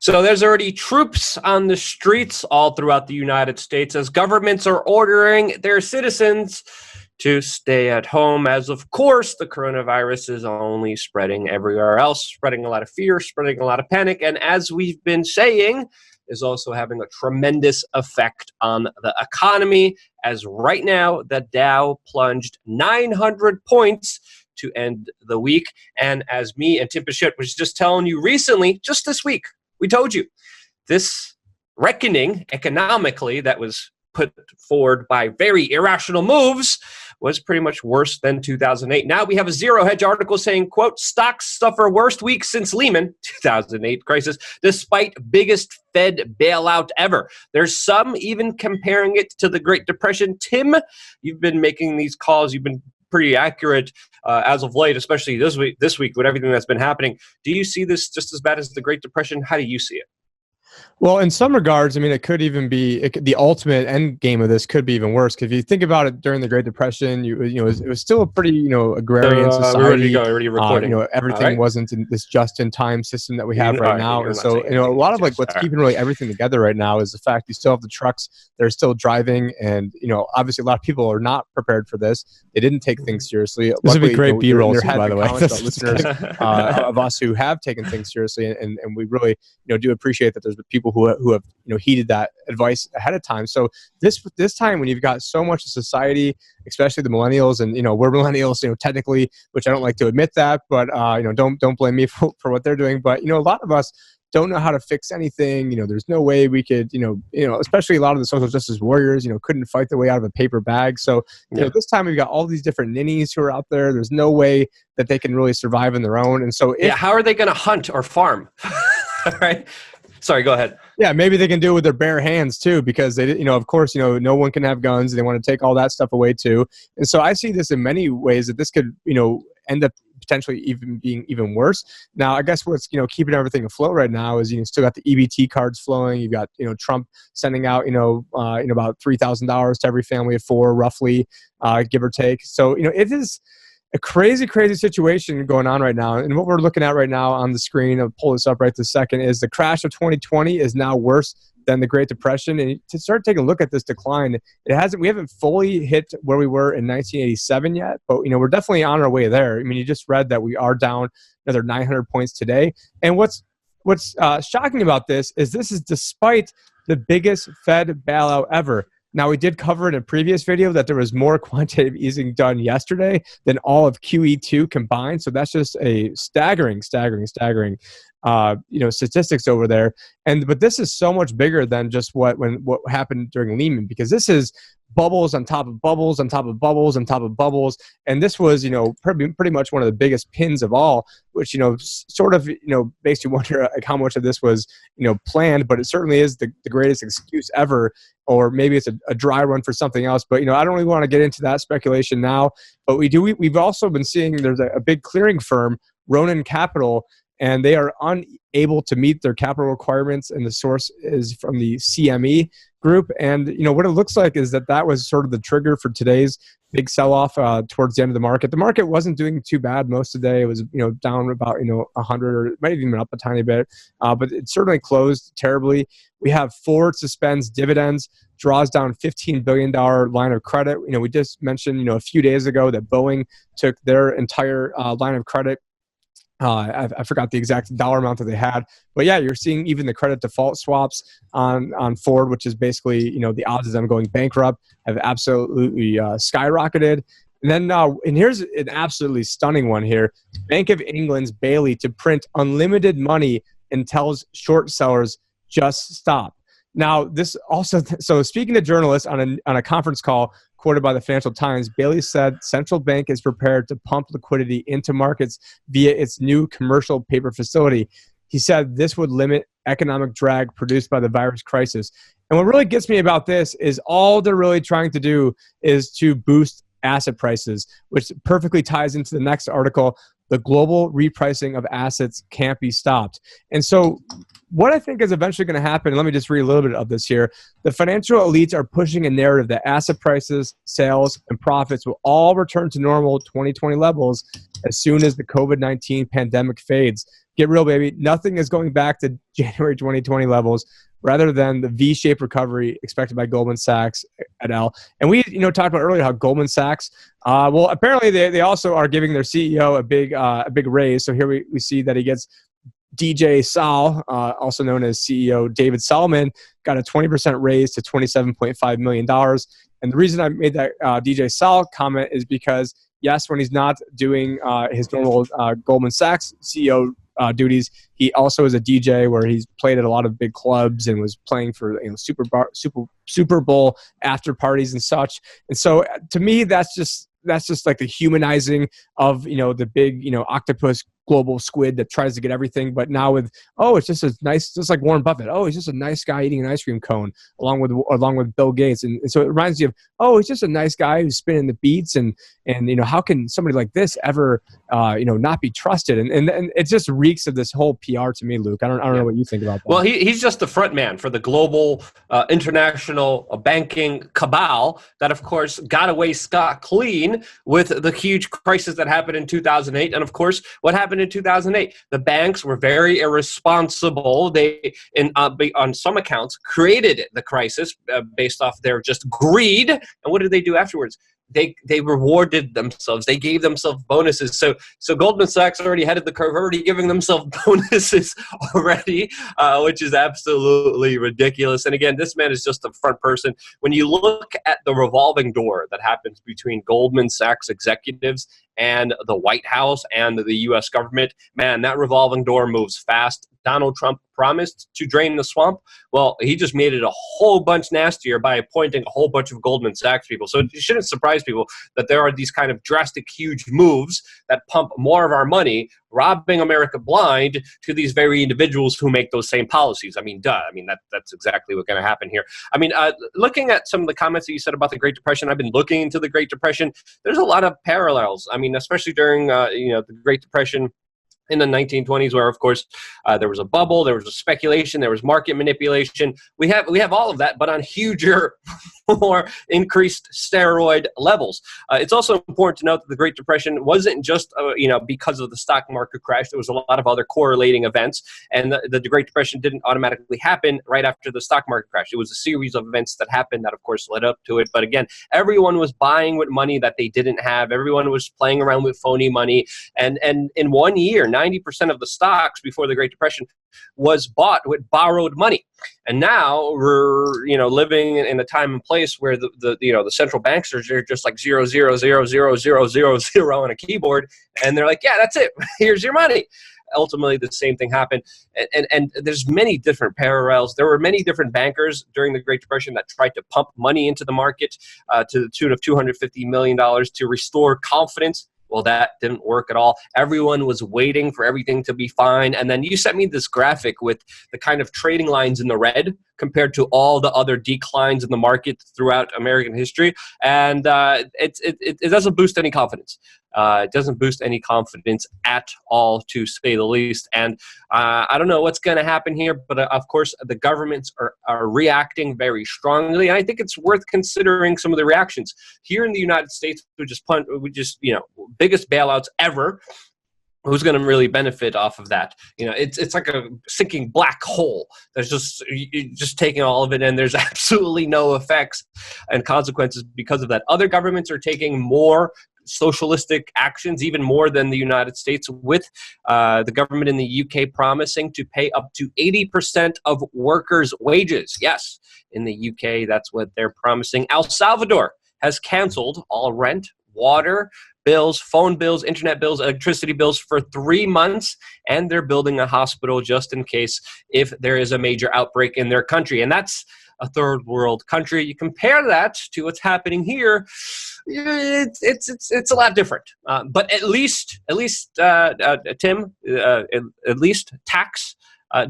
So there's already troops on the streets all throughout the United States as governments are ordering their citizens to stay at home, as of course the coronavirus is only spreading everywhere else, spreading a lot of fear, spreading a lot of panic, and as we've been saying, is also having a tremendous effect on the economy, as right now the Dow plunged 900 points to end the week. And as me and Tim Pichette was just telling you recently, just this week, we told you this reckoning economically that was put forward by very irrational moves was pretty much worse than 2008. Now we have a Zero Hedge article saying, quote, stocks suffer worst week since Lehman, 2008 crisis, despite biggest Fed bailout ever. There's some even comparing it to the Great Depression. Tim, you've been making these calls. You've been pretty accurate as of late, especially this week with everything that's been happening. Do you see this just as bad as the Great Depression? How do you see it? Well, in some regards, I mean, it could even be the ultimate end game of this could be even worse. Because if you think about it, during the Great Depression, it was still a pretty agrarian society. We're ready to go. Already recording. Everything right. Wasn't in this just-in-time system that we have right now, and so a lot of what's keeping really everything together right now is the fact you still have the trucks that are still driving, and obviously a lot of people are not prepared for this. They didn't take things seriously. This would be great B-roll, by the way. Listeners of us who have taken things seriously, and we really do appreciate that there's people who have heeded that advice ahead of time. So this time when you've got so much of society, especially the millennials, and we're millennials, technically, which I don't like to admit that, but don't blame me for what they're doing. But a lot of us don't know how to fix anything. There's no way we could, especially a lot of the social justice warriors, couldn't fight their way out of a paper bag. So this time we've got all these different ninnies who are out there. There's no way that they can really survive on their own. And so how are they going to hunt or farm? Right. Sorry, go ahead. Yeah, maybe they can do it with their bare hands too, because they, of course, no one can have guns. They want to take all that stuff away too. And so I see this in many ways that this could, end up potentially even being even worse. Now, I guess what's, keeping everything afloat right now is, still got the EBT cards flowing. You've got, Trump sending out, about $3,000 to every family of four, roughly, give or take. So, it is a crazy situation going on right now. And what we're looking at right now on the screen, I'll pull this up right this second, is the crash of 2020 is now worse than the Great Depression. And to start taking a look at this decline, we haven't fully hit where we were in 1987 yet, but we're definitely on our way there. I mean, you just read that we are down another 900 points today. And what's shocking about this is despite the biggest Fed bailout ever. Now, we did cover in a previous video that there was more quantitative easing done yesterday than all of QE2 combined. So that's just a staggering statistics over there. But this is so much bigger than just what happened during Lehman, because this is bubbles on top of bubbles on top of bubbles on top of bubbles. And this was, pretty much one of the biggest pins of all, which, sort of, makes you wonder how much of this was, planned, but it certainly is the greatest excuse ever. Or maybe it's a dry run for something else. But, I don't really want to get into that speculation now. But we've also been seeing there's a big clearing firm, Ronin Capital, and they are unable to meet their capital requirements. And the source is from the CME group. And, what it looks like is that was sort of the trigger for today's big sell-off towards the end of the market. The market wasn't doing too bad most of the day. It was, down about, 100, or it might have even been up a tiny bit. But it certainly closed terribly. We have Ford suspends dividends, draws down $15 billion line of credit. We just mentioned, a few days ago that Boeing took their entire line of credit. I forgot the exact dollar amount that they had, but yeah, you're seeing even the credit default swaps on Ford, which is basically, the odds of them going bankrupt have absolutely skyrocketed. And then and here's an absolutely stunning one here. Bank of England's Bailey to print unlimited money and tells short sellers just stop. Now, this also, so speaking to journalists on a conference call quoted by the Financial Times, Bailey said central bank is prepared to pump liquidity into markets via its new commercial paper facility. He said this would limit economic drag produced by the virus crisis. And what really gets me about this is all they're really trying to do is to boost asset prices, which perfectly ties into the next article. The global repricing of assets can't be stopped. And so what I think is eventually going to happen, let me just read a little bit of this here. The financial elites are pushing a narrative that asset prices, sales, and profits will all return to normal 2020 levels as soon as the COVID-19 pandemic fades. get real, baby. Nothing is going back to January 2020 levels, rather than the V-shaped recovery expected by Goldman Sachs et al. And we, talked about earlier how Goldman Sachs, well, apparently they also are giving their CEO a big raise. So here we see that he gets DJ Sal, also known as CEO David Solomon, got a 20% raise to $27.5 million. And the reason I made that DJ Sal comment is because, yes, when he's not doing his normal Goldman Sachs CEO duties, he also is a DJ where he's played at a lot of big clubs and was playing for Super Bowl after parties and such. And so to me, that's just like the humanizing of the big octopus global squid that tries to get everything, but now with it's just a nice, just like Warren Buffett. He's just a nice guy eating an ice cream cone along with Bill Gates, and so it reminds you of he's just a nice guy who's spinning the beats, and how can somebody like this ever not be trusted? And it just reeks of this whole PR to me, Luke. I don't know what you think about that. Well, he's just the front man for the global international banking cabal that, of course, got away scot clean with the huge crisis that happened in 2008, and of course, what happened in 2008. The banks were very irresponsible. They, on some accounts, created the crisis based off their just greed. And what did they do afterwards? They rewarded themselves. They gave themselves bonuses. So Goldman Sachs already headed the curve, already giving themselves bonuses already, which is absolutely ridiculous. And again, this man is just a front person. When you look at the revolving door that happens between Goldman Sachs executives and the White House and the U.S. government, man, that revolving door moves fast. Donald Trump promised to drain the swamp. Well, he just made it a whole bunch nastier by appointing a whole bunch of Goldman Sachs people. So it shouldn't surprise people that there are these kind of drastic, huge moves that pump more of our money, robbing America blind to these very individuals who make those same policies. I mean, duh. I mean, that's exactly what's going to happen here. I mean, looking at some of the comments that you said about the Great Depression, I've been looking into the Great Depression. There's a lot of parallels. I mean, especially during, the Great Depression in the 1920s, where, of course, there was a bubble, there was a speculation, there was market manipulation. We have all of that, but on huger, more increased steroid levels. It's also important to note that the Great Depression wasn't just, because of the stock market crash. There was a lot of other correlating events, and the Great Depression didn't automatically happen right after the stock market crash. It was a series of events that happened that, of course, led up to it. But again, everyone was buying with money that they didn't have. Everyone was playing around with phony money, and in 1 year, 90% of the stocks before the Great Depression was bought with borrowed money. And now we're living in a time and place where the central banks are just like 0.0000000 on a keyboard, and they're like, yeah, that's it. Here's your money. Ultimately, the same thing happened, and there's many different parallels. There were many different bankers during the Great Depression that tried to pump money into the market to the tune of $250 million to restore confidence. Well, that didn't work at all. Everyone was waiting for everything to be fine. And then you sent me this graphic with the kind of trading lines in the red compared to all the other declines in the market throughout American history. And it doesn't boost any confidence. It doesn't boost any confidence at all, to say the least. And I don't know what's going to happen here, but of course, the governments are reacting very strongly. And I think it's worth considering some of the reactions. Here in the United States, we just biggest bailouts ever. Who's going to really benefit off of that? It's like a sinking black hole. There's just taking all of it, and there's absolutely no effects and consequences because of that. Other governments are taking more socialistic actions, even more than the United States, with the government in the UK promising to pay up to 80% of workers' wages. Yes, in the UK, that's what they're promising. El Salvador has canceled all rent, water bills, phone bills, internet bills, electricity bills for 3 months, and they're building a hospital just in case if there is a major outbreak in their country. And that's a third world country. You compare that to what's happening here, it's a lot different. But at least Tim, at least tax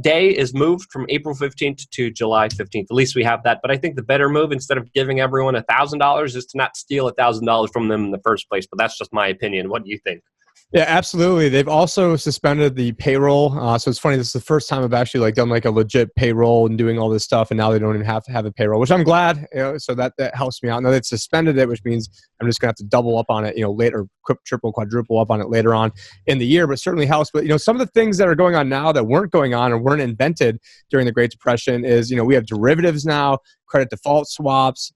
day is moved from April 15th to July 15th. At least we have that. But I think the better move, instead of giving everyone $1,000, is to not steal $1,000 from them in the first place. But that's just my opinion. What do you think? Yeah, absolutely. They've also suspended the payroll. So it's funny. This is the first time I've actually done a legit payroll and doing all this stuff, and now they don't even have to have a payroll, which I'm glad. So that helps me out. Now they've suspended it, which means I'm just gonna have to double up on it, later, triple, quadruple up on it later on in the year. But certainly helps. But some of the things that are going on now that weren't going on or weren't invented during the Great Depression is we have derivatives now, credit default swaps.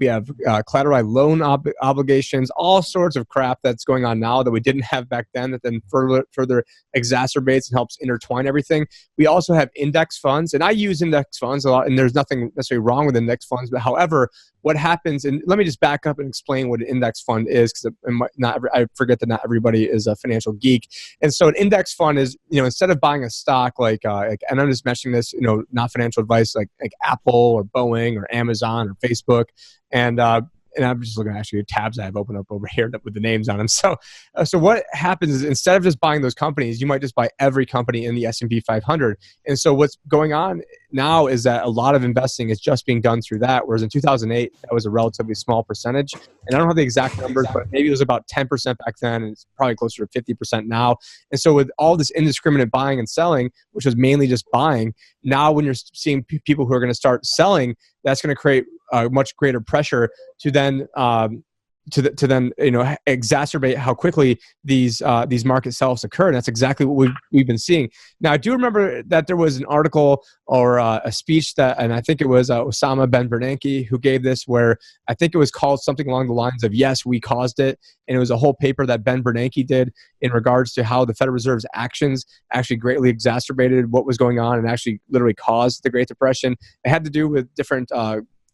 We have collateralized loan obligations, all sorts of crap that's going on now that we didn't have back then, that then further exacerbates and helps intertwine everything. We also have index funds, and I use index funds a lot, and there's nothing necessarily wrong with index funds. But however, what happens, and let me just back up and explain what an index fund is, because I forget that not everybody is a financial geek. And so an index fund is, instead of buying a stock and I'm just mentioning this, not financial advice, like Apple or Boeing or Amazon or Facebook. And I'm just looking at actually tabs I have opened up over here with the names on them. So what happens is, instead of just buying those companies, you might just buy every company in the S&P 500. And so what's going on now is that a lot of investing is just being done through that, whereas in 2008, that was a relatively small percentage. And I don't have the exact numbers, but maybe it was about 10% back then, and it's probably closer to 50% now. And so with all this indiscriminate buying and selling, which was mainly just buying, now when you're seeing people who are going to start selling, that's going to create much greater pressure to then exacerbate how quickly these market sell-offs occur. And that's exactly what we've been seeing. Now, I do remember that there was an article or a speech and I think it was Osama Ben Bernanke who gave this, where I think it was called something along the lines of "Yes, we caused it," and it was a whole paper that Ben Bernanke did in regards to how the Federal Reserve's actions actually greatly exacerbated what was going on and actually literally caused the Great Depression. It had to do with different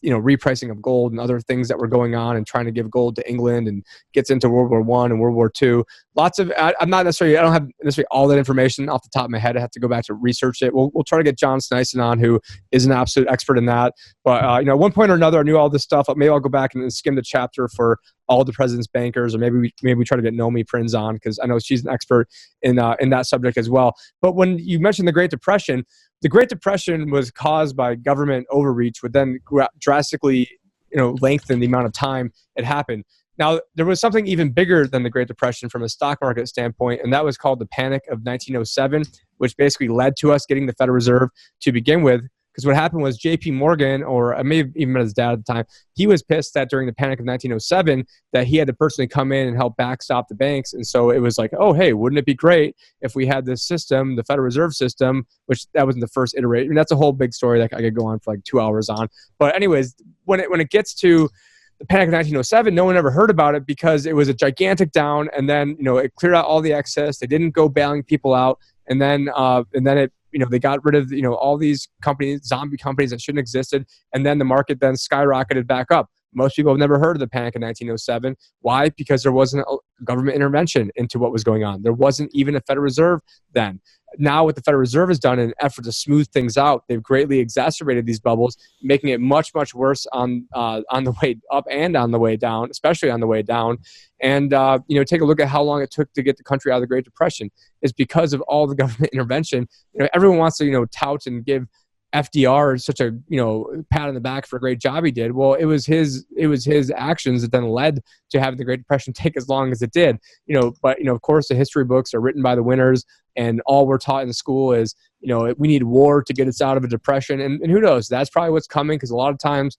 repricing of gold and other things that were going on, and trying to give gold to England, and gets into World War I and World War II. I don't have necessarily all that information off the top of my head. I have to go back to research it. We'll try to get John Sneisen on, who is an absolute expert in that. But at one point or another, I knew all this stuff. Maybe I'll go back and skim the chapter for all the president's bankers, or maybe we try to get Nomi Prinz on, because I know she's an expert in that subject as well. But when you mentioned the Great Depression, the Great Depression was caused by government overreach, would then drastically, lengthen the amount of time it happened. Now, there was something even bigger than the Great Depression from a stock market standpoint, and that was called the Panic of 1907, which basically led to us getting the Federal Reserve to begin with. Because what happened was J.P. Morgan, or I may have even met his dad at the time, he was pissed that during the Panic of 1907 that he had to personally come in and help backstop the banks. And so it was like, oh, hey, wouldn't it be great if we had this system, the Federal Reserve System, which that wasn't the first iteration. I mean, that's a whole big story that I could go on for 2 hours on. But anyways, when it gets to the Panic of 1907, no one ever heard about it because it was a gigantic down, and then it cleared out all the excess. They didn't go bailing people out, and then it they got rid of all these companies, zombie companies that shouldn't have existed, and then the market then skyrocketed back up. Most people have never heard of the Panic of 1907. Why? Because there wasn't a government intervention into what was going on. There wasn't even a Federal Reserve then. Now what the Federal Reserve has done in an effort to smooth things out, they've greatly exacerbated these bubbles, making it much, much worse on the way up and on the way down, especially on the way down. And, take a look at how long it took to get the country out of the Great Depression. It's because of all the government intervention. Everyone wants to, tout and give FDR such a pat on the back for a great job he did. Well, it was his actions that then led to having the Great Depression take as long as it did. But of course the history books are written by the winners, and all we're taught in school is we need war to get us out of a depression, and who knows, that's probably what's coming, because a lot of times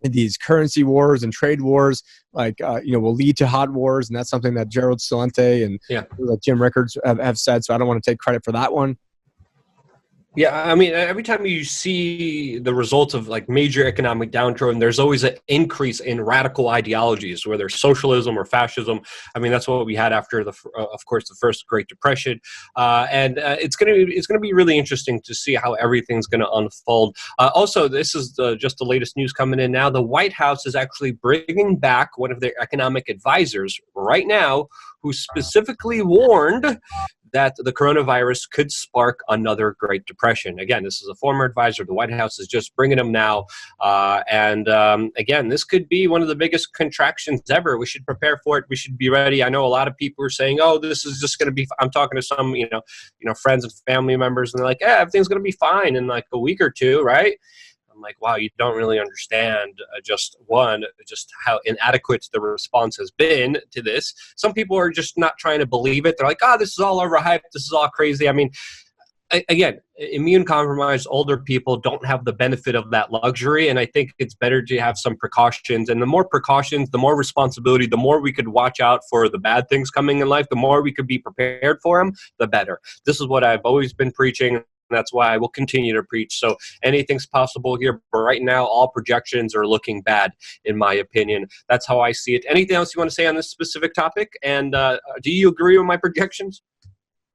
these currency wars and trade wars will lead to hot wars, and that's something that Gerald Celente and Jim Rickards have said, so I don't want to take credit for that one. Yeah, I mean, every time you see the results of major economic downturn, there's always an increase in radical ideologies, whether socialism or fascism. I mean, that's what we had after of course, the first Great Depression, and it's gonna be really interesting to see how everything's gonna unfold. Also, this is just the latest news coming in now. The White House is actually bringing back one of their economic advisors right now, who specifically warned that the coronavirus could spark another Great Depression. Again, this is a former advisor. The White House is just bringing him now. Again, this could be one of the biggest contractions ever. We should prepare for it. We should be ready. I know a lot of people are saying, oh, this is just going to be, I'm talking to some, friends and family members, and they're like, yeah, everything's going to be fine in a week or two, right? I'm I'm like, wow, you don't really understand just how inadequate the response has been to this. Some people are just not trying to believe it. They're like, oh, this is all overhyped. This is all crazy. I mean, again, immune compromised older people don't have the benefit of that luxury, and I think it's better to have some precautions. And the more precautions, the more responsibility, the more we could watch out for the bad things coming in life, the more we could be prepared for them, the better. This is what I've always been preaching, and that's why I will continue to preach. So anything's possible here, but right now all projections are looking bad, in my opinion. That's how I see it. Anything else you want to say on this specific topic? And do you agree with my projections?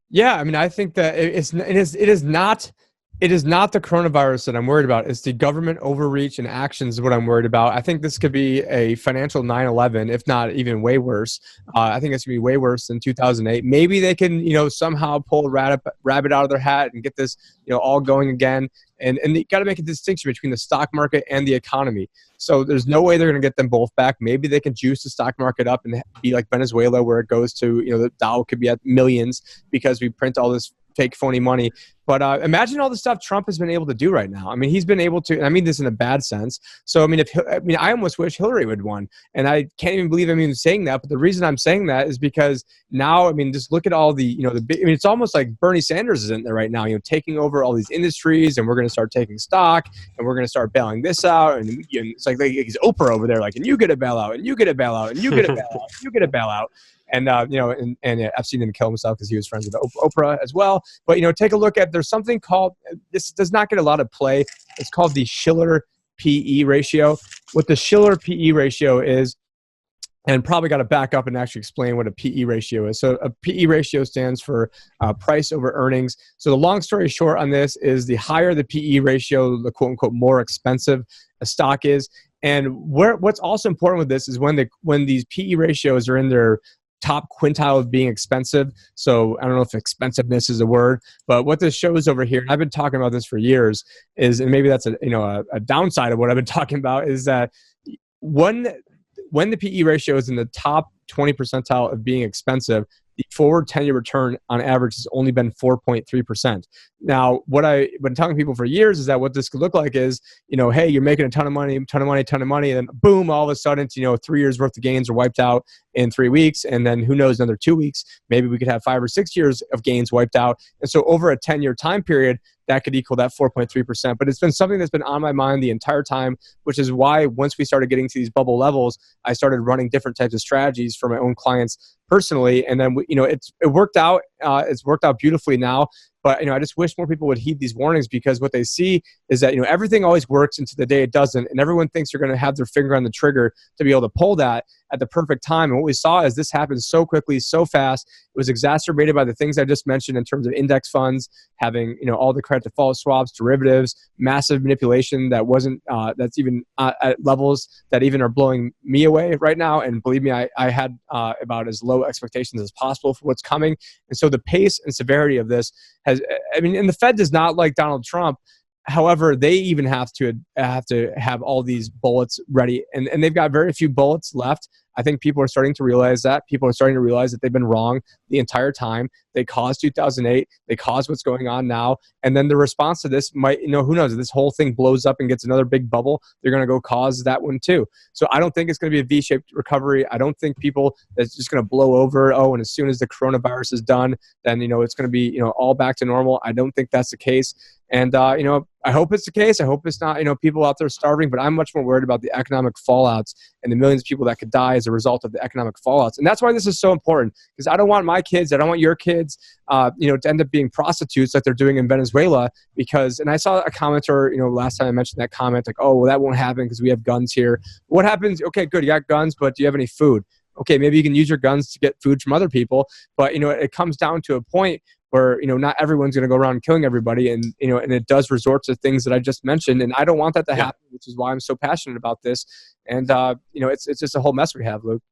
Yeah, I mean, I think that it is not the coronavirus that I'm worried about. It's the government overreach and actions is what I'm worried about. I think this could be a financial 9/11, if not even way worse. I think it's going to be way worse than 2008. Maybe they can, somehow pull a rabbit out of their hat and get this, all going again. And you got to make a distinction between the stock market and the economy. So there's no way they're going to get them both back. Maybe they can juice the stock market up and be like Venezuela, where it goes to, the Dow could be at millions because we print all this fake phony money. But imagine all the stuff Trump has been able to do right now. I mean, he's been able to, and I mean this in a bad sense. So, I almost wish Hillary would won. And I can't even believe I'm even saying that. But the reason I'm saying that is because now, just look at all the, the big, it's almost like Bernie Sanders is in there right now, taking over all these industries, and we're going to start taking stock, and we're going to start bailing this out. And it's like he's Oprah over there, like, and you get a bailout, and you get a bailout, and you get a bailout, and you get a bailout. And, I've seen him kill himself because he was friends with Oprah as well. But, take a look at, there's something called, this does not get a lot of play. It's called the Shiller PE ratio. What the Shiller PE ratio is, and probably got to back up and actually explain what a PE ratio is. So a PE ratio stands for price over earnings. So the long story short on this is the higher the PE ratio, the quote unquote more expensive a stock is. And what's also important with this is when these PE ratios are in their top quintile of being expensive. So I don't know if expensiveness is a word, but what this shows over here, and I've been talking about this for years, is, and maybe that's a downside of what I've been talking about, is that when the PE ratio is in the top 20 percentile of being expensive, the forward 10-year return on average has only been 4.3%. Now, what I've been telling people for years is that what this could look like is, hey, you're making a ton of money, and then boom, all of a sudden, 3 years worth of gains are wiped out in 3 weeks. And then who knows, another 2 weeks, maybe we could have 5 or 6 years of gains wiped out. And so over a 10-year time period, that could equal that 4.3%. But it's been something that's been on my mind the entire time, which is why once we started getting to these bubble levels, I started running different types of strategies for my own clients personally. And then, it worked out. It's worked out beautifully now. But, I just wish more people would heed these warnings, because what they see is that, everything always works until the day it doesn't. And everyone thinks they're going to have their finger on the trigger to be able to pull that at the perfect time. And what we saw is this happened so quickly, so fast. It was exacerbated by the things I just mentioned in terms of index funds, having, all the credit default swaps, derivatives, massive manipulation that wasn't, that's even at levels that even are blowing me away right now. And believe me, I had about as low expectations as possible for what's coming. And so the pace and severity of this has, and the Fed does not like Donald Trump. However, they even have to have all these bullets ready, and they've got very few bullets left. I think people are starting to realize that. People are starting to realize that they've been wrong the entire time. They caused 2008. They caused what's going on now. And then the response to this might, who knows, if this whole thing blows up and gets another big bubble, they're going to go cause that one too. So I don't think it's going to be a V-shaped recovery. I don't think that's just going to blow over. Oh, and as soon as the coronavirus is done, then, it's going to be, all back to normal. I don't think that's the case. And, I hope it's the case. I hope it's not, people out there starving, but I'm much more worried about the economic fallouts and the millions of people that could die as a result of the economic fallouts. And that's why this is so important, because I don't want my kids, I don't want your kids, to end up being prostitutes like they're doing in Venezuela. And I saw a commenter, last time I mentioned that comment, like, oh, well, that won't happen because we have guns here. What happens? Okay, good. You got guns, but do you have any food? Okay, maybe you can use your guns to get food from other people. But, it comes down to a point where, not everyone's going to go around killing everybody. And, and it does resort to things that I just mentioned. And I don't want that to happen, which is why I'm so passionate about this. And, it's just a whole mess we have, Luke.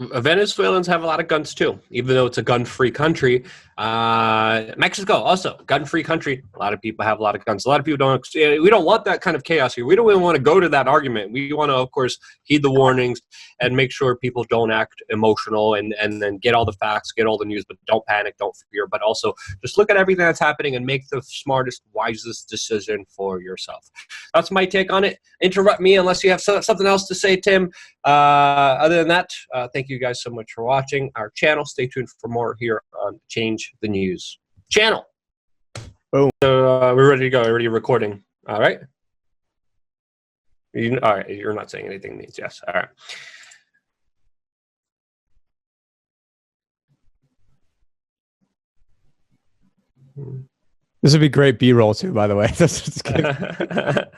Venezuelans have a lot of guns too, even though it's a gun-free country. Mexico also gun-free country. A lot of people have a lot of guns. A lot of people don't. We don't want that kind of chaos here. We don't even want to go to that argument. We want to, of course, heed the warnings and make sure people don't act emotional and then get all the facts, get all the news, but don't panic, don't fear. But also just look at everything that's happening and make the smartest, wisest decision for yourself. That's my take on it. Interrupt me unless you have something else to say, Tim. Other than that, thank you guys so much for watching our channel. Stay tuned for more here on Change the News channel. Boom. So we're ready to go. Already recording. All right. All right. You're not saying anything means yes. All right. This would be great B-roll too, by the way. That's good.